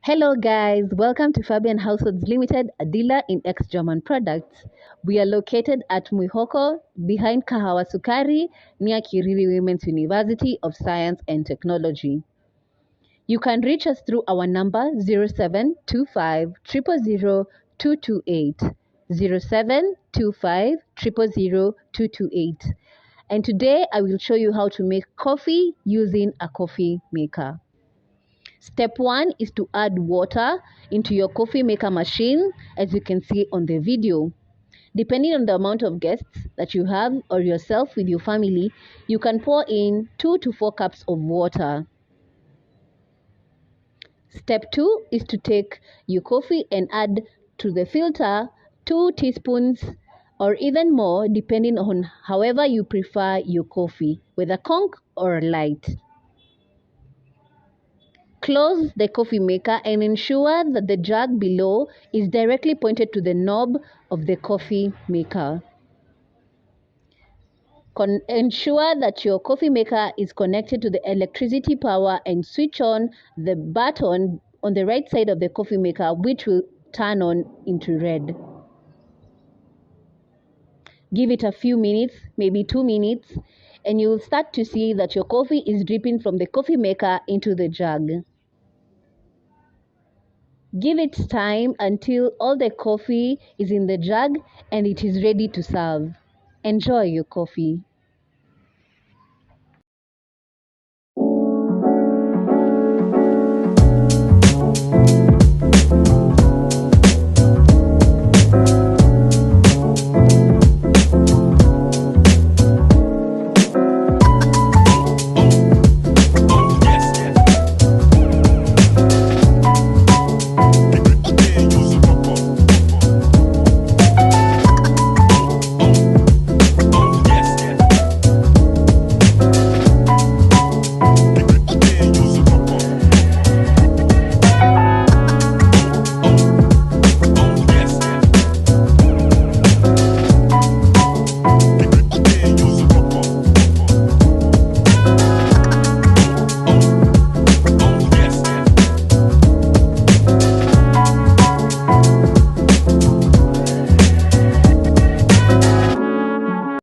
Hello guys, welcome to Fabian Households Limited, a dealer in ex-German products. We are located at Muihoko, behind Kahawa Sukari, near Kiriri Women's University of Science and Technology. You can reach us through our number 0725 000 228, 0725 000 228. And today I will show you how to make coffee using a coffee maker. Step 1 is to add water into your coffee maker machine, as you can see on the video. Depending on the amount of guests that you have or yourself with your family, you can pour in 2 to 4 cups of water. Step 2 is to take your coffee and add to the filter 2 teaspoons or even more, depending on however you prefer your coffee, whether conch or light. Close the coffee maker and ensure that the jug below is directly pointed to the knob of the coffee maker. Ensure that your coffee maker is connected to the electricity power and switch on the button on the right side of the coffee maker, which will turn on into red. Give it a few minutes, maybe 2 minutes, and you'll start to see that your coffee is dripping from the coffee maker into the jug. Give it time until all the coffee is in the jug and it is ready to serve. Enjoy your coffee.